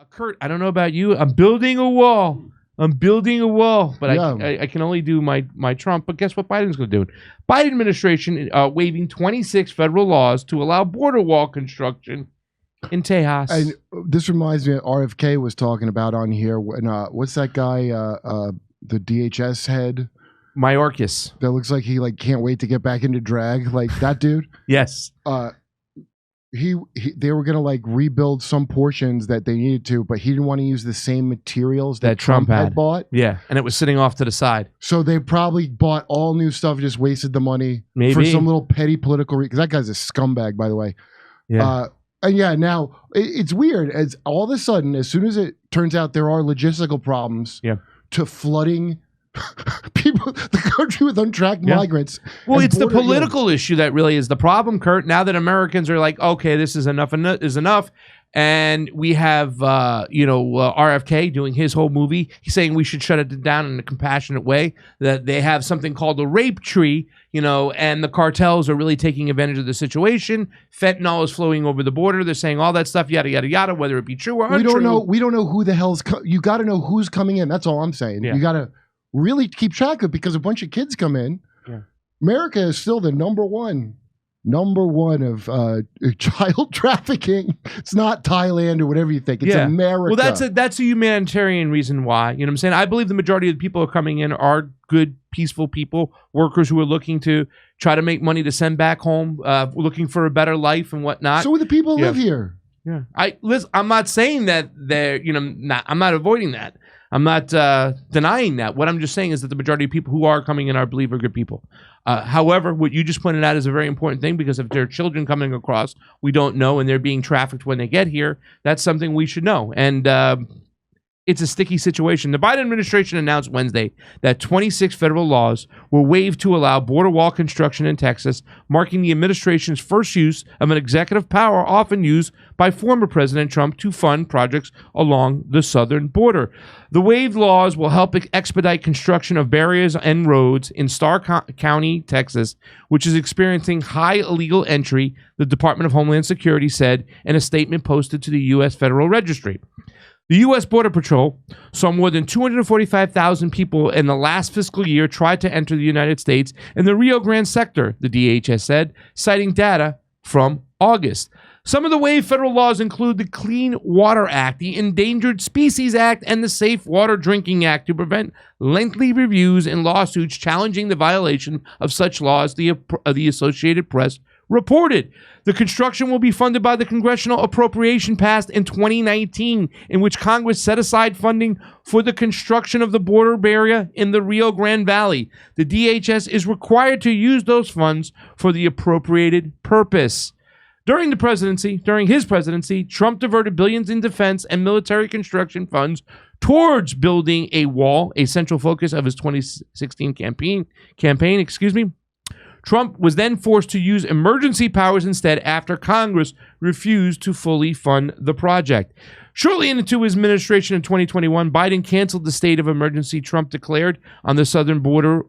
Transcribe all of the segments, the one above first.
Kurt, I don't know about you. I'm building a wall. But yeah. I can only do my Trump. But guess what Biden's going to do? Biden administration waiving 26 federal laws to allow border wall construction in Tejas. And this reminds me of RFK was talking about on here. When, what's that guy, the DHS head? Mayorkas. That looks like he can't wait to get back into drag. Like that dude? Yes. They were gonna rebuild some portions that they needed to, but he didn't want to use the same materials that Trump had bought. Yeah, and it was sitting off to the side. So they probably bought all new stuff, just wasted the money for some little petty political reason. Because that guy's a scumbag, by the way. Yeah. And yeah, now it's weird as all of a sudden, as soon as it turns out there are logistical problems to flooding people, the country with untracked migrants. Well, it's the political issue that really is the problem, Kurt. Now that Americans are like, okay, this is enough, and we have RFK doing his whole movie. He's saying we should shut it down in a compassionate way. That they have something called a rape tree, and the cartels are really taking advantage of the situation. Fentanyl is flowing over the border. They're saying all that stuff, yada yada yada, whether it be true or untrue. We don't know who the hell's. You got to know who's coming in. That's all I'm saying. Yeah. You got to really keep track of it because a bunch of kids come in. Yeah. America is still the number one of child trafficking. It's not Thailand or whatever you think. It's America. Well, that's a humanitarian reason why. You know what I'm saying? I believe the majority of the people who are coming in are good, peaceful people, workers who are looking to try to make money to send back home, looking for a better life and whatnot. So are the people who live here. Yeah. I'm not saying that they're, I'm not avoiding that. I'm not denying that. What I'm just saying is that the majority of people who are coming in, I believe, are good people. However, what you just pointed out is a very important thing, because if there are children coming across we don't know and they're being trafficked when they get here, that's something we should know. And it's a sticky situation. The Biden administration announced Wednesday that 26 federal laws were waived to allow border wall construction in Texas, marking the administration's first use of an executive power often used by former President Trump to fund projects along the southern border. The waived laws will help expedite construction of barriers and roads in Starr County, Texas, which is experiencing high illegal entry, the Department of Homeland Security said in a statement posted to the U.S. Federal Registry. The U.S. Border Patrol saw more than 245,000 people in the last fiscal year try to enter the United States in the Rio Grande sector, the DHS said, citing data from August. Some of the waived federal laws include the Clean Water Act, the Endangered Species Act, and the Safe Water Drinking Act to prevent lengthy reviews and lawsuits challenging the violation of such laws, the Associated Press reported. The construction will be funded by the congressional appropriation passed in 2019, in which Congress set aside funding for the construction of the border barrier in the Rio Grande Valley. The DHS is required to use those funds for the appropriated purpose. During his presidency, Trump diverted billions in defense and military construction funds towards building a wall, a central focus of his 2016 campaign. Trump was then forced to use emergency powers instead after Congress refused to fully fund the project. Shortly into his administration in 2021, Biden canceled the state of emergency Trump declared on the southern border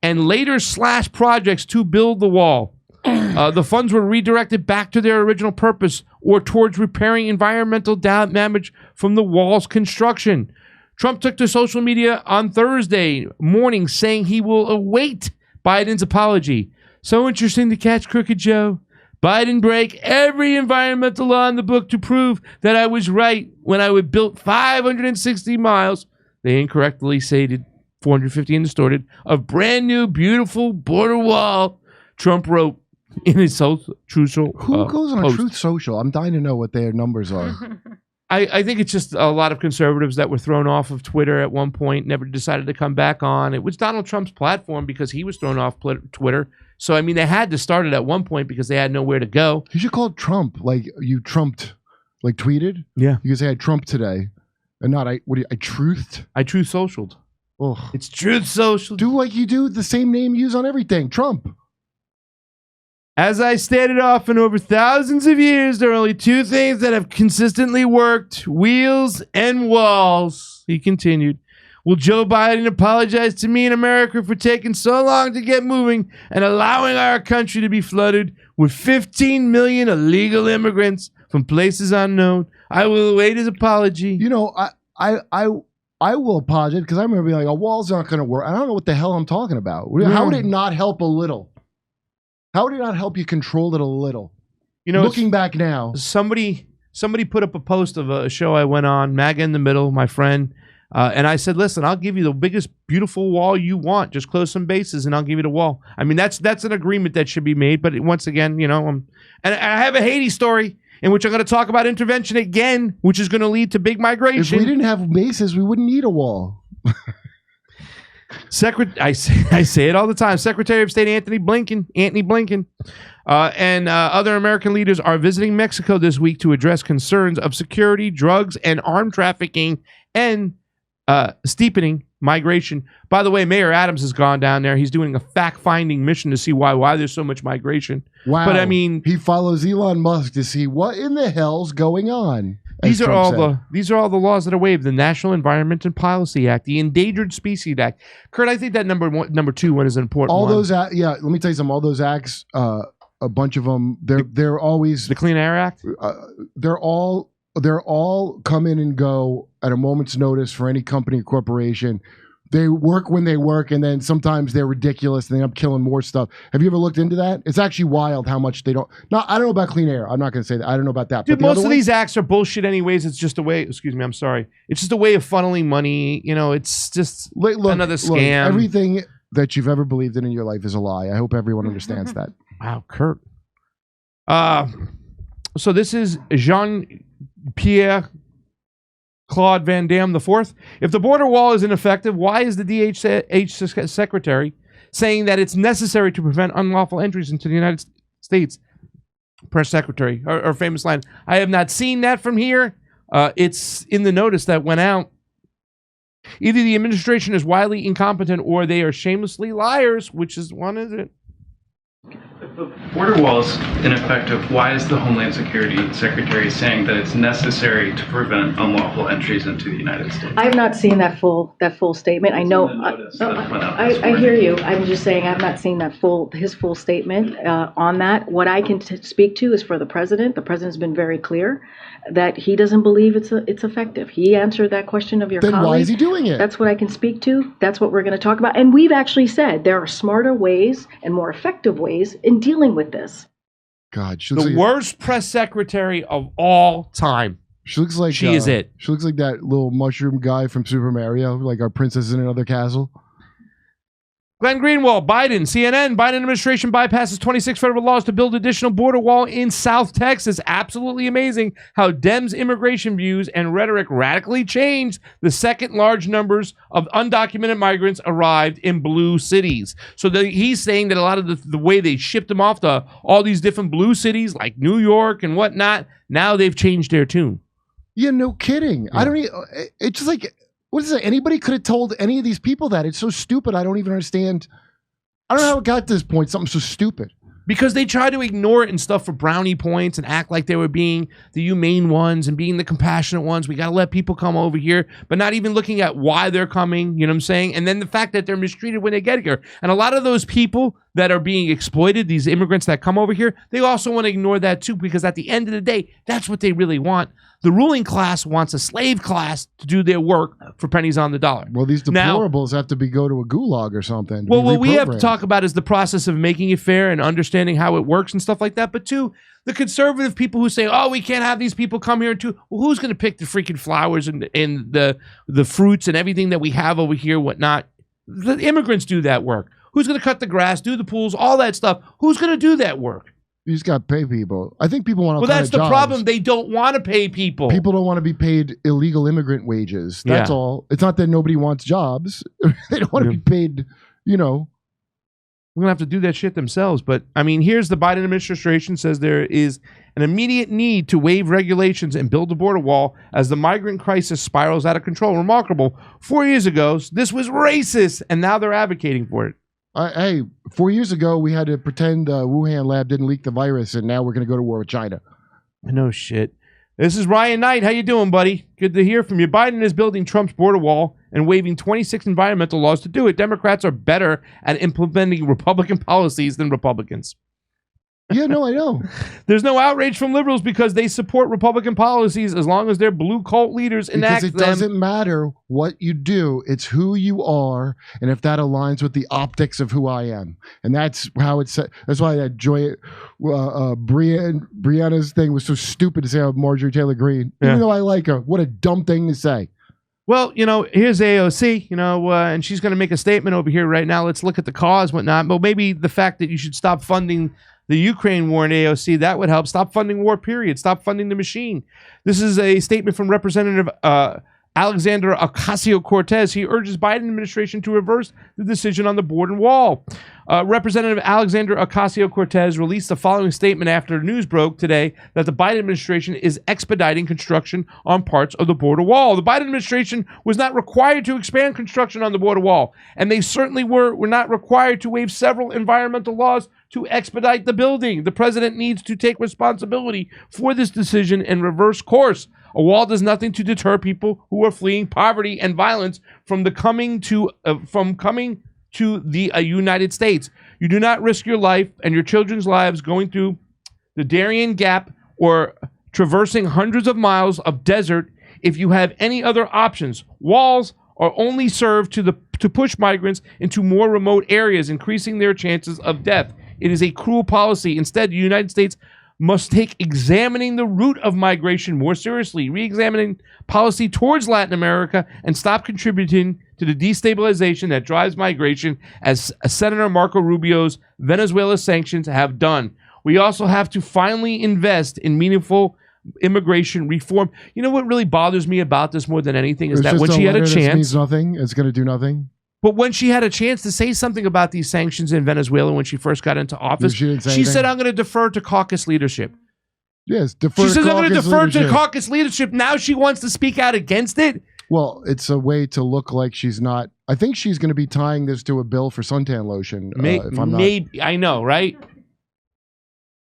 and later slashed projects to build the wall. The funds were redirected back to their original purpose or towards repairing environmental damage from the wall's construction. Trump took to social media on Thursday morning saying he will await Biden's apology. So interesting to catch Crooked Joe. Biden break every environmental law in the book to prove that I was right when I would built 560 miles, they incorrectly stated 450 and distorted, of brand new beautiful border wall, Trump wrote in his Truth Social Who goes on post. Truth Social? I'm dying to know what their numbers are. I think it's just a lot of conservatives that were thrown off of Twitter at one point, never decided to come back on. It was Donald Trump's platform because he was thrown off Twitter. So, I mean, they had to start it at one point because they had nowhere to go. You should call it Trump. Like, you trumped, like tweeted? Yeah. You could say I trumped today. And not, I truthed? I truth socialed. Oh. It's truth social. Do like you do, the same name you use on everything. Trump. As I stated often, over thousands of years, there are only two things that have consistently worked: wheels and walls, he continued. Will Joe Biden apologize to me in America for taking so long to get moving and allowing our country to be flooded with 15 million illegal immigrants from places unknown. I will await his apology. You know, I will apologize because I remember being like, a wall's not going to work. I don't know what the hell I'm talking about. How would it not help a little? How would it not help you control it a little? You know, looking back now. Somebody put up a post of a show I went on, MAGA in the Middle, my friend. And I said, listen, I'll give you the biggest, beautiful wall you want. Just close some bases and I'll give you the wall. I mean, that's an agreement that should be made. But once again, you know, and I have a Haiti story in which I'm going to talk about intervention again, which is going to lead to big migration. If we didn't have bases, we wouldn't need a wall. I say it all the time. Secretary of State Antony Blinken, and other American leaders are visiting Mexico this week to address concerns of security, drugs, and armed trafficking, and steepening migration. By the way, Mayor Adams has gone down there. He's doing a fact-finding mission to see why there's so much migration. Wow. But I mean, he follows Elon Musk to see what in the hell's going on. These are all the laws that are waived: the National Environment and Policy Act, the Endangered Species Act. Kurt, I think that number 2 one is an important. All one. those, yeah. Let me tell you something. All those acts, a bunch of them, they're always the Clean Air Act. They're all come in and go at a moment's notice for any company or corporation. They work when they work, and then sometimes they're ridiculous and they end up killing more stuff. Have you ever looked into that? It's actually wild how much they don't. No, I don't know about clean air. I'm not going to say that. I don't know about that. Dude, but most of these acts are bullshit anyways. It's just a way, excuse me, I'm sorry. It's just a way of funneling money. You know, it's just another scam. Look, everything that you've ever believed in your life is a lie. I hope everyone understands that. Wow, Kurt. So this is Jean-Pierre Claude Van Damme IV. If the border wall is ineffective, why is the DHS secretary saying that it's necessary to prevent unlawful entries into the United States? Press secretary, or famous line, I have not seen that from here. It's in the notice that went out. Either the administration is wildly incompetent or they are shamelessly liars. Which is one, is it? If the border wall is ineffective, why is the Homeland Security Secretary saying that it's necessary to prevent unlawful entries into the United States? I have not seen that full statement. I know. I hear you. I'm just saying I've not seen his full statement on that. What I can speak to is for the president. The president's been very clear that he doesn't believe it's effective. He answered that question of your colleague. Then why is he doing it? That's what I can speak to. That's what we're going to talk about. And we've actually said there are smarter ways and more effective ways in dealing with this. God, the worst press secretary of all time. She looks like she is it. She looks like that little mushroom guy from Super Mario, like our princess in another castle. Glenn Greenwald, Biden, CNN, Biden administration bypasses 26 federal laws to build additional border wall in South Texas. Absolutely amazing how Dems' immigration views and rhetoric radically changed. The second large numbers of undocumented migrants arrived in blue cities. So he's saying that a lot of the way they shipped them off to all these different blue cities like New York and whatnot, now they've changed their tune. Yeah, no kidding. Yeah. I don't even, it's just like, what is it? Anybody could have told any of these people that. It's so stupid. I don't even understand. I don't know how it got to this point. Something so stupid. Because they try to ignore it and stuff for brownie points and act like they were being the humane ones and being the compassionate ones. We got to let people come over here, but not even looking at why they're coming. You know what I'm saying? And then the fact that they're mistreated when they get here. And a lot of those people that are being exploited, these immigrants that come over here, they also want to ignore that too, because at the end of the day, that's what they really want. The ruling class wants a slave class to do their work for pennies on the dollar. Well, these deplorables have to go to a gulag or something. Well, what we have to talk about is the process of making it fair and understanding how it works and stuff like that. But two, the conservative people who say, oh, we can't have these people come here too. Well, who's going to pick the freaking flowers and the fruits and everything that we have over here, whatnot? The immigrants do that work. Who's going to cut the grass, do the pools, all that stuff? Who's going to do that work? You just got to pay people. I think people want to. Well, that's the problem. They don't want to pay people. People don't want to be paid illegal immigrant wages. That's all. It's not that nobody wants jobs. They don't want to be paid, you know. We're going to have to do that shit themselves. But, I mean, here's the Biden administration says there is an immediate need to waive regulations and build a border wall as the migrant crisis spirals out of control. Remarkable. 4 years ago, this was racist, and now they're advocating for it. Hey, 4 years ago, we had to pretend Wuhan lab didn't leak the virus, and now we're going to go to war with China. No shit. This is Ryan Knight. How you doing, buddy? Good to hear from you. Biden is building Trump's border wall and waiving 26 environmental laws to do it. Democrats are better at implementing Republican policies than Republicans. Yeah, no, I know. There's no outrage from liberals because they support Republican policies as long as their blue cult leaders enact them. Because it doesn't matter what you do. It's who you are, and if that aligns with the optics of who I am. And that's how it's set. That's why that Brianna's thing was so stupid to say about Marjorie Taylor Greene. Even though I like her. What a dumb thing to say. Well, here's AOC, and she's going to make a statement over here right now. Let's look at the cause, whatnot. But maybe the fact that you should stop funding the Ukraine war in AOC, that would help. Stop funding war, period. Stop funding the machine. This is a statement from Representative Alexander Ocasio-Cortez. He urges Biden administration to reverse the decision on the border wall. Representative Alexander Ocasio-Cortez released the following statement after news broke today that the Biden administration is expediting construction on parts of the border wall. The Biden administration was not required to expand construction on the border wall, and they certainly were not required to waive several environmental laws to expedite the building. The president needs to take responsibility for this decision and reverse course. A wall does nothing to deter people who are fleeing poverty and violence from coming to the United States. You do not risk your life and your children's lives going through the Darien Gap or traversing hundreds of miles of desert if you have any other options. Walls are only served to push migrants into more remote areas, increasing their chances of death. It is a cruel policy. Instead, the United States must take examining the root of migration more seriously, re-examining policy towards Latin America, and stop contributing to the destabilization that drives migration, as Senator Marco Rubio's Venezuela sanctions have done. We also have to finally invest in meaningful immigration reform. You know what really bothers me about this more than anything is that when she had a chance, means nothing. It's going to do nothing. But when she had a chance to say something about these sanctions in Venezuela when she first got into office, she said, I'm going to defer to caucus leadership. Yes, defer. She says, I'm going to defer to caucus leadership. Now she wants to speak out against it. Well, it's a way to look like she's not. I think she's going to be tying this to a bill for suntan lotion. If I'm not. Maybe. I know, right?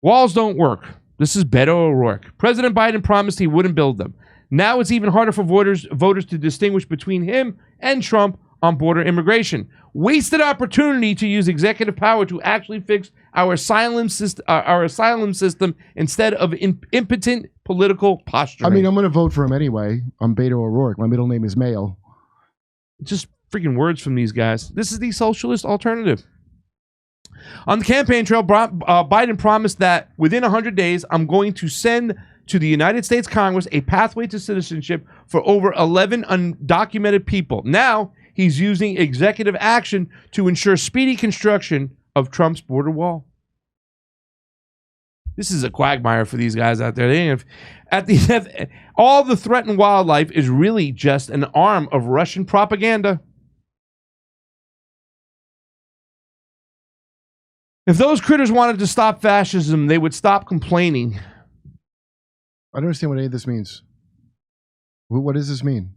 Walls don't work. This is Beto O'Rourke. President Biden promised he wouldn't build them. Now it's even harder for voters to distinguish between him and Trump on border immigration. Wasted opportunity to use executive power to actually fix our asylum system instead of impotent political posturing. I mean, I'm going to vote for him anyway. I'm Beto O'Rourke. My middle name is Mayo. Just freaking words from these guys. This is the socialist alternative. On the campaign trail, Biden promised that within 100 days, I'm going to send to the United States Congress a pathway to citizenship for over 11 undocumented people. Now, he's using executive action to ensure speedy construction of Trump's border wall. This is a quagmire for these guys out there. All the threatened wildlife is really just an arm of Russian propaganda. If those critters wanted to stop fascism, they would stop complaining. I don't understand what any of this means. What does this mean?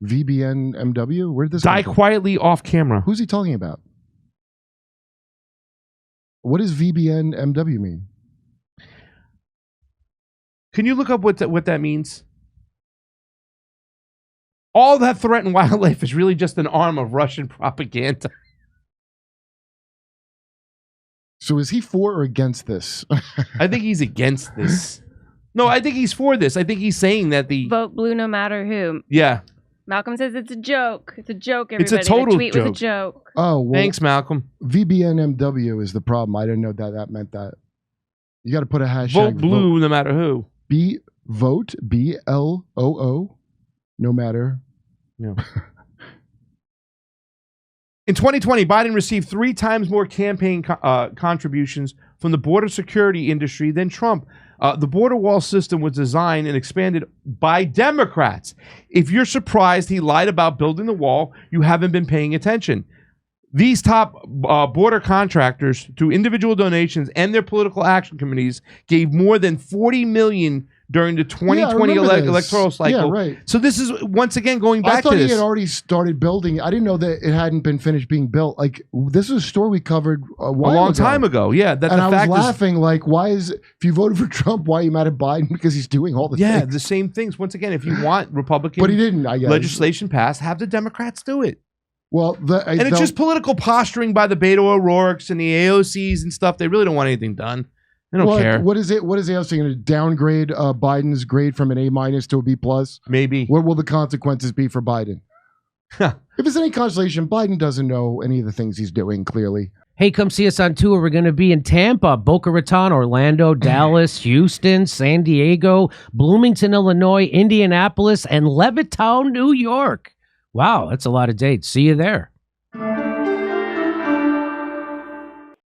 VBN MW? Where did this die quietly off camera? Who's he talking about? What does VBN MW mean? Can you look up what that means? All that threatened wildlife is really just an arm of Russian propaganda. So is he for or against this? I think he's against this. No, I think he's for this. I think he's saying that the vote blue no matter who. Yeah. Malcolm says it's a joke. It's a joke, everybody. It's a total tweet joke. Was a joke. Oh, well, thanks, Malcolm. VBNMW is the problem. I didn't know that meant that. You got to put a hashtag. Vote blue no matter who. Vote BLOO no matter. Yeah. In 2020, Biden received 3 times more campaign contributions from the border security industry than Trump. The border wall system was designed and expanded by Democrats. If you're surprised he lied about building the wall, you haven't been paying attention. These top border contractors, through individual donations and their political action committees, gave more than $40 million during the 2020 electoral cycle. Yeah, right. So this is, once again, going back to this. I thought he had already started building. I didn't know that it hadn't been finished being built. Like, this is a story we covered a long time ago. Yeah. And I was laughing, like, why is, if you voted for Trump, why are you mad at Biden? Because he's doing all the things. Yeah, the same things. Once again, if you want Republican but he didn't, I guess. legislation passed, have the Democrats do it. Well, and it's just political posturing by the Beto O'Rourke's and the AOCs and stuff. They really don't want anything done. They don't care. What is it? What is AOC going to downgrade Biden's grade from an A- to a B+? Maybe. What will the consequences be for Biden? If it's any consolation, Biden doesn't know any of the things he's doing, clearly. Hey, come see us on tour. We're going to be in Tampa, Boca Raton, Orlando, Dallas, Houston, San Diego, Bloomington, Illinois, Indianapolis, and Levittown, New York. Wow, that's a lot of dates. See you there.